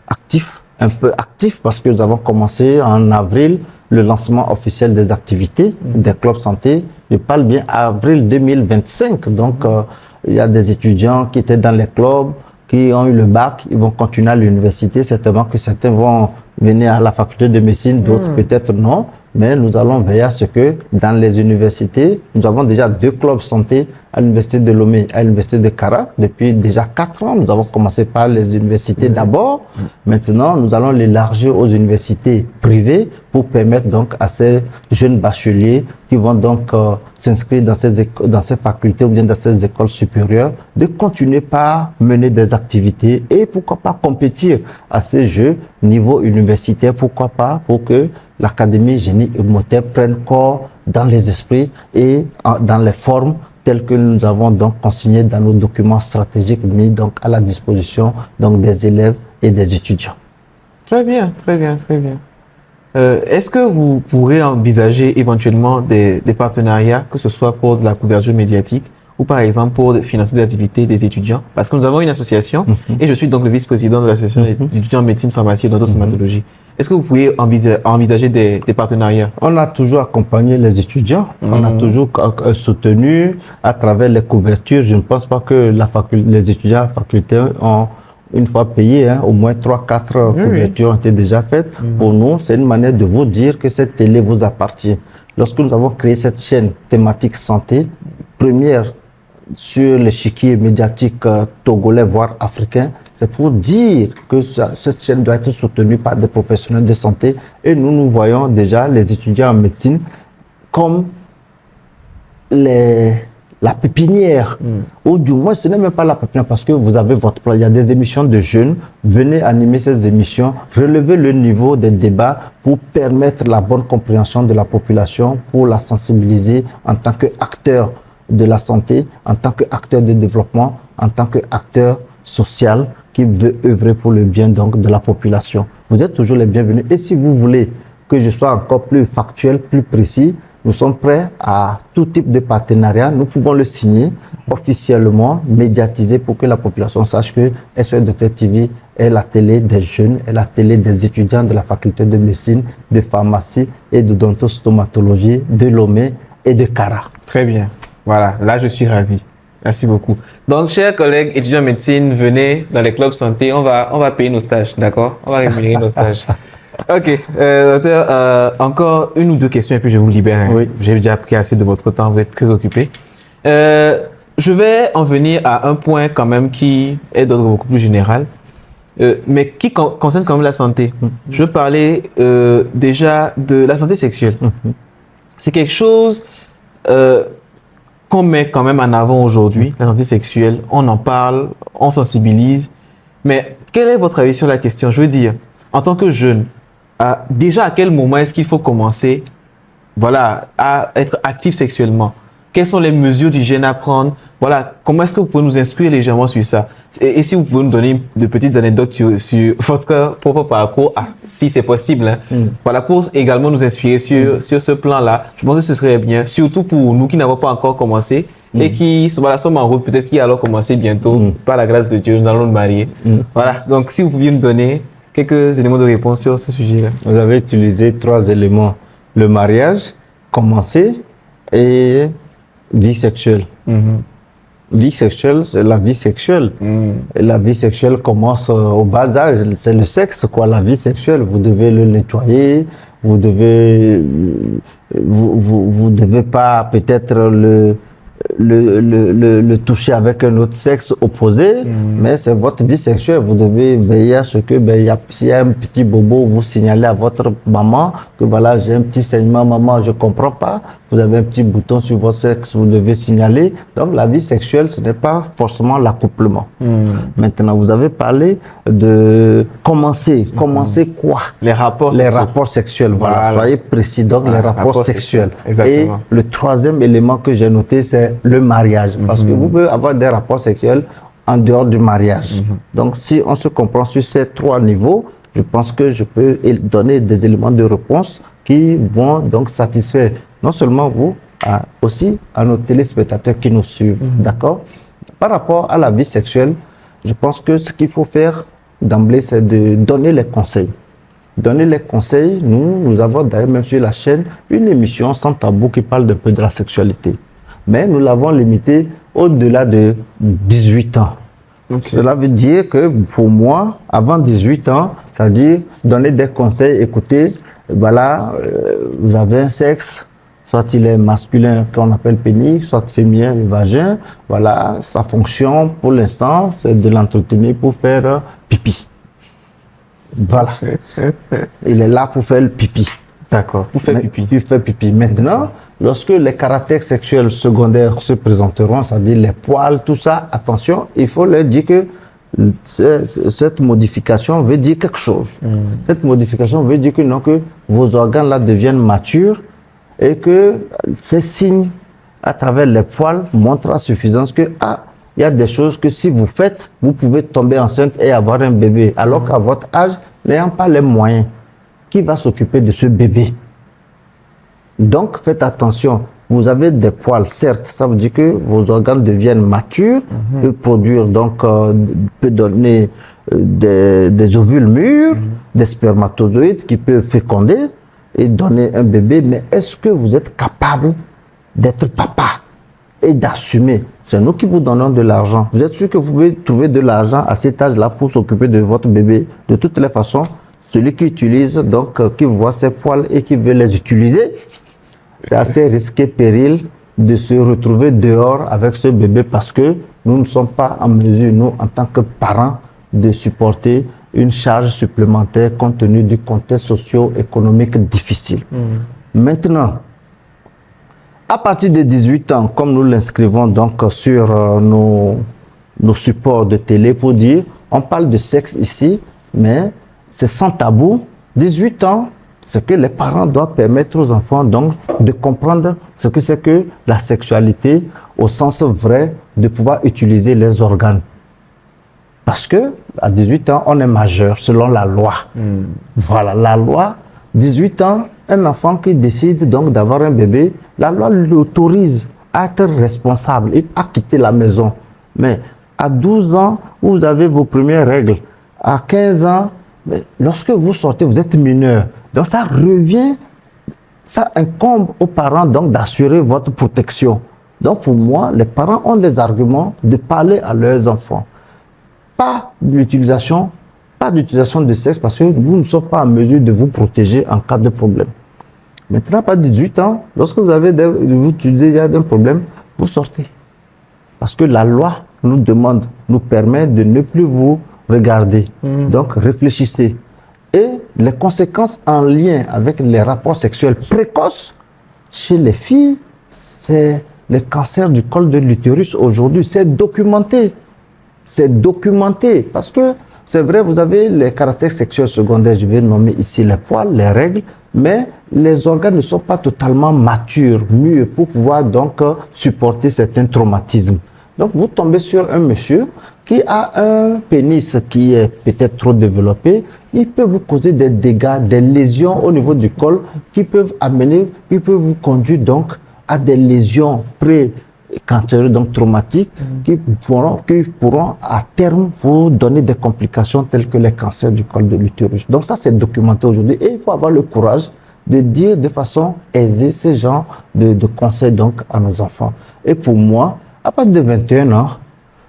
actifs, un peu actifs parce que nous avons commencé en avril le lancement officiel des activités des clubs santé. Je parle bien avril 2025. Donc, il y a des étudiants qui étaient dans les clubs, qui ont eu le bac, ils vont continuer à l'université. Certainement que certains vont venir à la faculté de médecine, d'autres peut-être non. Mais nous allons veiller à ce que dans les universités, nous avons déjà 2 clubs santé à l'université de Lomé et à l'université de Kara. Depuis déjà 4 ans, nous avons commencé par les universités d'abord. Maintenant, nous allons l'élargir aux universités privées pour permettre donc à ces jeunes bacheliers qui vont donc s'inscrire dans ces facultés ou bien dans ces écoles supérieures de continuer par mener des activités et pourquoi pas compétir à ces jeux niveau universitaire, pourquoi pas pour que l'Académie Génie Imhotep prenne corps dans les esprits et dans les formes telles que nous avons donc consignées dans nos documents stratégiques mis donc à la disposition donc des élèves et des étudiants. Très bien, très bien, très bien. Est-ce que vous pourrez envisager éventuellement des partenariats, que ce soit pour de la couverture médiatique ou par exemple pour financer des activités des étudiants? Parce que nous avons une association et je suis donc le vice-président de l'association des étudiants en médecine, pharmacie et odontostomatologie. Est-ce que vous pouvez envisager des partenariats? On a toujours accompagné les étudiants, on a toujours soutenu à travers les couvertures. Je ne pense pas que les étudiants facultaires ont une fois payé, au moins 3-4 couvertures ont été déjà faites. Pour nous, c'est une manière de vous dire que cette télé vous appartient. Lorsque nous avons créé cette chaîne thématique santé, première sur l'échiquier médiatique togolais, voire africain, c'est pour dire que cette chaîne doit être soutenue par des professionnels de santé. Et nous voyons déjà les étudiants en médecine comme la pépinière, ou du moins ce n'est même pas la pépinière parce que vous avez votre plan. Il y a des émissions de jeunes, venez animer ces émissions, relever le niveau des débats pour permettre la bonne compréhension de la population, pour la sensibiliser en tant qu'acteur de la santé, en tant qu'acteur de développement, en tant qu'acteur social qui veut œuvrer pour le bien donc de la population. Vous êtes toujours les bienvenus. Et si vous voulez que je sois encore plus factuel, plus précis, nous sommes prêts à tout type de partenariat. Nous pouvons le signer officiellement, médiatiser pour que la population sache que SOS Docteur TV est la télé des jeunes, est la télé des étudiants de la faculté de médecine, de pharmacie et de odontostomatologie de Lomé et de Kara. Très bien. Voilà, là je suis ravi. Merci beaucoup. Donc, chers collègues étudiants en médecine, venez dans les clubs santé, on va payer nos stages, d'accord? On va rémunérer nos stages. Ok, docteur, encore une ou deux questions et puis je vous libère. Hein. Oui. J'ai déjà pris assez de votre temps, vous êtes très occupé. Je vais en venir à un point quand même qui est d'ordre beaucoup plus général, mais qui concerne quand même la santé. Je veux parler déjà de la santé sexuelle. C'est quelque chose qu'on met quand même en avant aujourd'hui, la santé sexuelle. On en parle, on sensibilise. Mais quel est votre avis sur la question? Je veux dire, en tant que jeune, déjà à quel moment est-ce qu'il faut commencer à être actif sexuellement? Quelles sont les mesures d'hygiène à prendre? Voilà, comment est-ce que vous pouvez nous instruire légèrement sur ça? Et si vous pouvez nous donner de petites anecdotes sur votre propre parcours, si c'est possible, hein. Voilà, pour également nous inspirer sur ce plan-là. Je pense que ce serait bien, surtout pour nous qui n'avons pas encore commencé et qui sommes en route, peut-être qui allons commencer bientôt. Par la grâce de Dieu, nous allons nous marier. Voilà, donc si vous pouviez nous donner quelques éléments de réponse sur ce sujet-là. Vous avez utilisé 3 éléments. Le mariage, commencer et vie sexuelle. Vie sexuelle, c'est la vie sexuelle. Et la vie sexuelle commence au bas âge. C'est le sexe, quoi. La vie sexuelle, vous devez le nettoyer. Vous devez pas peut-être le toucher avec un autre sexe opposé, mais c'est votre vie sexuelle. Vous devez veiller à ce que, s'il y a un petit bobo, vous signalez à votre maman que voilà, j'ai un petit saignement, maman, je comprends pas. Vous avez un petit bouton sur votre sexe, vous devez signaler. Donc, la vie sexuelle, ce n'est pas forcément l'accouplement. Maintenant, vous avez parlé de commencer. Commencer quoi? Les rapports Les sexuels. rapports sexuels, voilà. Soyez précis, donc les rapports sexuels. Exactement. Et le 3e élément que j'ai noté, c'est le mariage. Parce que vous pouvez avoir des rapports sexuels en dehors du mariage. Donc, si on se comprend sur ces 3 niveaux, je pense que je peux donner des éléments de réponse qui vont donc satisfaire non seulement vous, aussi à nos téléspectateurs qui nous suivent. D'accord? Par rapport à la vie sexuelle, je pense que ce qu'il faut faire d'emblée, c'est de donner les conseils. Donner les conseils, nous avons d'ailleurs même sur la chaîne une émission sans tabou qui parle un peu de la sexualité. Mais nous l'avons limité au-delà de 18 ans. Okay. Cela veut dire que pour moi, avant 18 ans, c'est-à-dire donner des conseils, écoutez, voilà, vous avez un sexe, soit il est masculin qu'on appelle pénis, soit féminin, le vagin. Voilà, sa fonction pour l'instant, c'est de l'entretenir pour faire pipi. Voilà. Il est là pour faire le pipi. D'accord, pour faire pipi. Pour faire pipi. Maintenant, lorsque les caractères sexuels secondaires se présenteront, c'est-à-dire les poils, tout ça, attention, il faut leur dire que cette modification veut dire quelque chose. Cette modification veut dire que non, que vos organes là deviennent matures et que ces signes à travers les poils montrent à suffisance que il y a des choses que si vous faites, vous pouvez tomber enceinte et avoir un bébé. Alors qu'à votre âge, n'ayant pas les moyens, qui va s'occuper de ce bébé? Donc, faites attention. Vous avez des poils, certes, ça veut dire que vos organes deviennent matures, peut produire, donc, peut donner des ovules mûrs, des spermatozoïdes qui peuvent féconder et donner un bébé. Mais est-ce que vous êtes capable d'être papa et d'assumer? C'est nous qui vous donnons de l'argent. Vous êtes sûr que vous pouvez trouver de l'argent à cet âge-là pour s'occuper de votre bébé? De toutes les façons, celui qui utilise, donc, qui voit ses poils et qui veut les utiliser, c'est assez risqué, péril de se retrouver dehors avec ce bébé parce que nous ne sommes pas en mesure, nous, en tant que parents, de supporter une charge supplémentaire compte tenu du contexte socio-économique difficile. Maintenant, à partir de 18 ans, comme nous l'inscrivons donc sur nos supports de télé pour dire, on parle de sexe ici, mais c'est sans tabou. 18 ans, c'est que les parents doivent permettre aux enfants donc de comprendre ce que c'est que la sexualité au sens vrai, de pouvoir utiliser les organes. Parce que à 18 ans, on est majeur selon la loi. Voilà, la loi, 18 ans, un enfant qui décide donc d'avoir un bébé, la loi l'autorise à être responsable et à quitter la maison. Mais à 12 ans, vous avez vos premières règles. À 15 ans, lorsque vous sortez, vous êtes mineur. Donc ça revient, ça incombe aux parents donc d'assurer votre protection. Donc pour moi, les parents ont les arguments de parler à leurs enfants. Pas de l'utilisation pas d'utilisation de sexe parce que nous ne sommes pas en mesure de vous protéger en cas de problème. Maintenant, pas de 18 ans, lorsque vous utilisez un problème, vous sortez. Parce que la loi nous permet de ne plus vous regarder. Donc, réfléchissez. Et les conséquences en lien avec les rapports sexuels précoces chez les filles, c'est le cancer du col de l'utérus aujourd'hui. C'est documenté. C'est documenté. Parce que c'est vrai, vous avez les caractères sexuels secondaires, je vais nommer ici les poils, les règles, mais les organes ne sont pas totalement matures, mûrs, pour pouvoir donc supporter certains traumatismes. Donc, vous tombez sur un monsieur qui a un pénis qui est peut-être trop développé. Il peut vous causer des dégâts, des lésions au niveau du col qui peuvent vous conduire donc à des lésions pré-cancéreuses, donc traumatiques, qui pourront à terme vous donner des complications telles que les cancers du col de l'utérus. Donc, ça, c'est documenté aujourd'hui. Et il faut avoir le courage de dire de façon aisée ces genres de conseils donc à nos enfants. Et pour moi, à partir de 21 ans,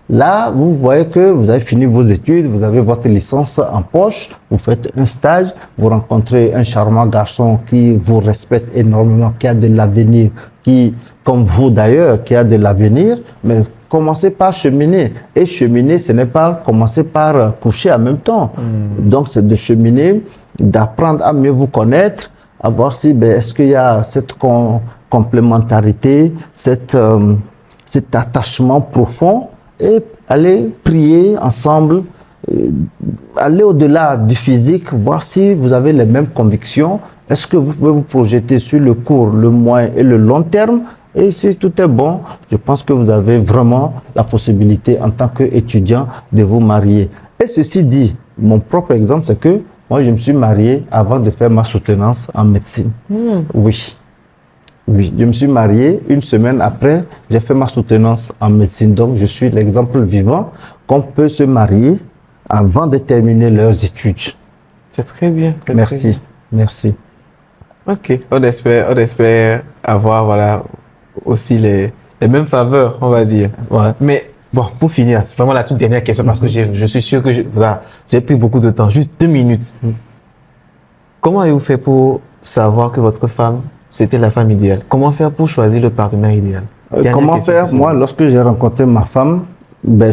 là, vous voyez que vous avez fini vos études, vous avez votre licence en poche, vous faites un stage, vous rencontrez un charmant garçon qui vous respecte énormément, qui a de l'avenir, qui, comme vous d'ailleurs, qui a de l'avenir, mais commencez par cheminer. Et cheminer, ce n'est pas commencer par coucher en même temps. Donc, c'est de cheminer, d'apprendre à mieux vous connaître, à voir si, est-ce qu'il y a cette complémentarité, cet attachement profond, et aller prier ensemble, aller au-delà du physique, voir si vous avez les mêmes convictions. Est-ce que vous pouvez vous projeter sur le court, le moyen et le long terme? Et si tout est bon, je pense que vous avez vraiment la possibilité en tant qu'étudiant de vous marier. Et ceci dit, mon propre exemple, c'est que moi, je me suis marié avant de faire ma soutenance en médecine. Oui. Oui, je me suis marié. Une semaine après, j'ai fait ma soutenance en médecine. Donc, je suis l'exemple vivant qu'on peut se marier avant de terminer leurs études. C'est très bien. Merci. Très bien. Merci. Ok. On espère avoir aussi les mêmes faveurs, on va dire. Ouais. Mais bon, pour finir, c'est vraiment la toute dernière question parce que je suis sûr que j'ai pris beaucoup de temps, juste 2 minutes. Comment avez-vous fait pour savoir que votre femme, c'était la femme idéale? Comment faire pour choisir le partenaire idéal? Comment faire? Moi, lorsque j'ai rencontré ma femme,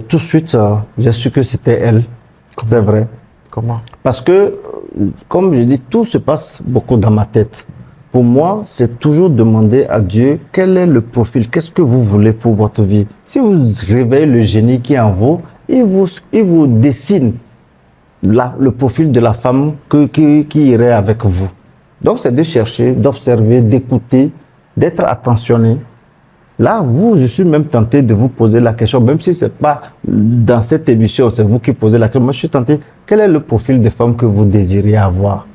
tout de suite, j'ai su que c'était elle. C'est vrai. Comment? Parce que, comme je dis, tout se passe beaucoup dans ma tête. Pour moi, c'est toujours demander à Dieu quel est le profil, qu'est-ce que vous voulez pour votre vie. Si vous réveillez le génie qui est en vous, il vous dessine le profil de la femme qui irait avec vous. Donc, c'est de chercher, d'observer, d'écouter, d'être attentionné. Là, je suis même tenté de vous poser la question, même si ce n'est pas dans cette émission, c'est vous qui posez la question. Moi, je suis tenté, quel est le profil de femme que vous désirez avoir?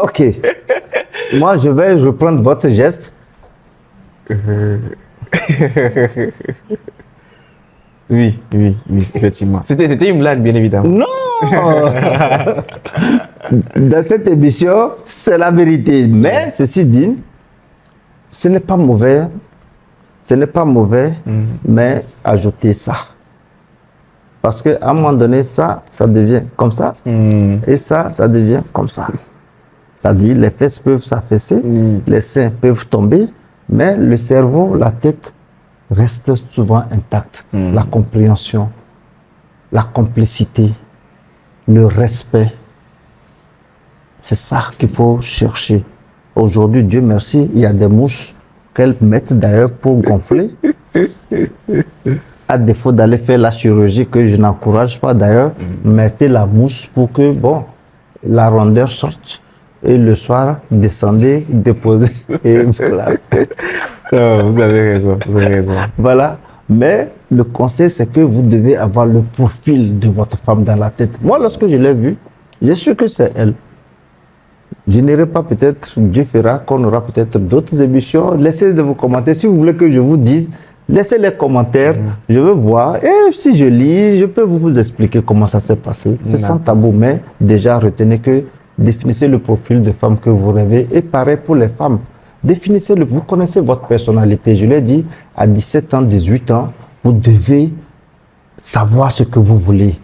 Ok. Moi, je vais reprendre votre geste. Oui, effectivement. C'était une blague, bien évidemment. Non. Dans cette émission, c'est la vérité. Mais, ceci dit, ce n'est pas mauvais. Mais ajoutez ça. Parce qu'à un moment donné, ça devient comme ça. Et ça devient comme ça. C'est-à-dire, les fesses peuvent s'affaisser, les seins peuvent tomber, mais le cerveau, la tête reste souvent intact. La compréhension, la complicité, le respect. C'est ça qu'il faut chercher. Aujourd'hui, Dieu merci, il y a des mouches qu'elles mettent d'ailleurs pour gonfler. À défaut d'aller faire la chirurgie, que je n'encourage pas d'ailleurs, mettez la mouche pour que, la rondeur sorte. Et le soir, descendez, déposez. Et voilà. Vous avez raison. Voilà. Mais le conseil, c'est que vous devez avoir le profil de votre femme dans la tête. Moi, lorsque je l'ai vue, j'ai su que c'est elle. Je n'irai pas peut-être, Dieu fera qu'on aura peut-être d'autres émissions. Laissez de vos commentaires. Si vous voulez que je vous dise, laissez les commentaires. Je veux voir. Et si je lis, je peux vous expliquer comment ça s'est passé. C'est sans tabou. Mais déjà, retenez que définissez le profil de femme que vous rêvez. Et pareil pour les femmes. Définissez-le. Vous connaissez votre personnalité. Je l'ai dit, à 17 ans, 18 ans, vous devez savoir ce que vous voulez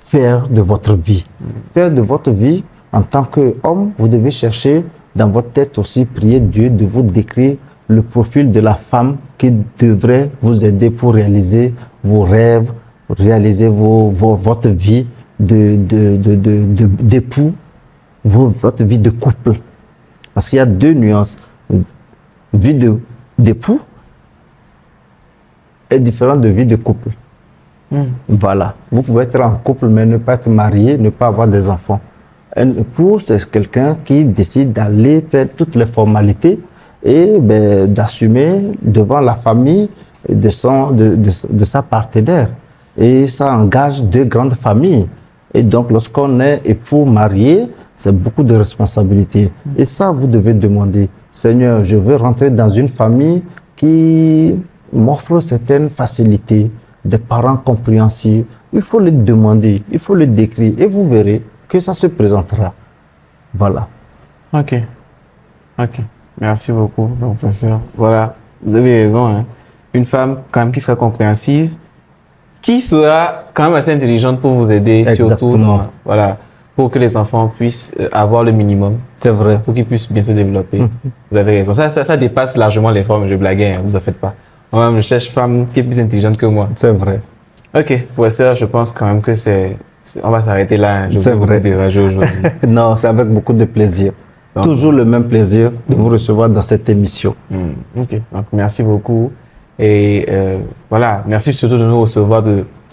faire de votre vie. Faire de votre vie, en tant qu'homme, vous devez chercher dans votre tête aussi, prier Dieu de vous décrire le profil de la femme qui devrait vous aider pour réaliser vos rêves, réaliser votre vie d'époux, votre vie de couple. Parce qu'il y a deux nuances. Vie d'époux est différente de vie de couple. Voilà. Vous pouvez être en couple, mais ne pas être marié, ne pas avoir des enfants. Un époux, c'est quelqu'un qui décide d'aller faire toutes les formalités et d'assumer devant la famille de sa partenaire. Et ça engage deux grandes familles. Et donc, lorsqu'on est époux marié, c'est beaucoup de responsabilités. Et ça, vous devez demander, Seigneur, je veux rentrer dans une famille qui m'offre certaines facilités, des parents compréhensifs. Il faut le demander, il faut le décrire et vous verrez que ça se présentera. Voilà. Ok. Merci beaucoup, donc, professeur. Voilà, vous avez raison. Hein. Une femme quand même qui sera compréhensive, qui sera quand même assez intelligente pour vous aider, surtout voilà, pour que les enfants puissent avoir le minimum. C'est vrai. Pour qu'ils puissent bien se développer. Vous avez raison. Ça dépasse largement les femmes. Je blaguais, hein, vous en faites pas. Moi-même, je cherche une femme qui est plus intelligente que moi. C'est vrai. Ok, professeur, je pense quand même que on va s'arrêter là. Hein. C'est vrai. Aujourd'hui. Non, c'est avec beaucoup de plaisir. Donc, toujours le même plaisir de vous recevoir dans cette émission. Ok, donc merci beaucoup. Et voilà, merci surtout de nous recevoir.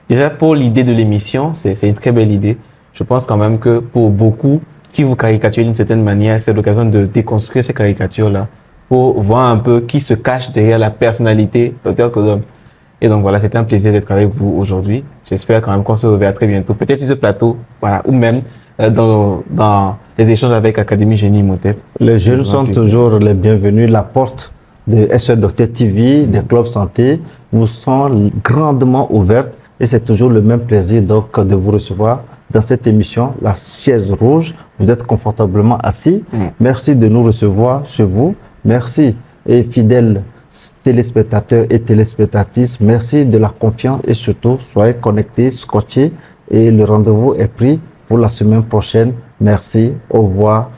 Déjà, pour l'idée de l'émission, c'est une très belle idée. Je pense quand même que pour beaucoup qui vous caricaturent d'une certaine manière, c'est l'occasion de déconstruire ces caricatures-là pour voir un peu qui se cache derrière la personnalité Dr Kodom. Et donc voilà, c'était un plaisir d'être avec vous aujourd'hui. J'espère quand même qu'on se reverra très bientôt. Peut-être sur ce plateau, voilà, ou même dans les échanges avec Académie Génie Imhotep. Les jeunes sont toujours les bienvenus. La porte de SOS Docteur TV, des clubs santé, vous sont grandement ouvertes et c'est toujours le même plaisir donc de vous recevoir dans cette émission, la chaise rouge. Vous êtes confortablement assis. Merci de nous recevoir chez vous. Merci et fidèles téléspectateurs et téléspectatrices, merci de la confiance et surtout soyez connectés, scotchés et le rendez-vous est pris pour la semaine prochaine. Merci, au revoir.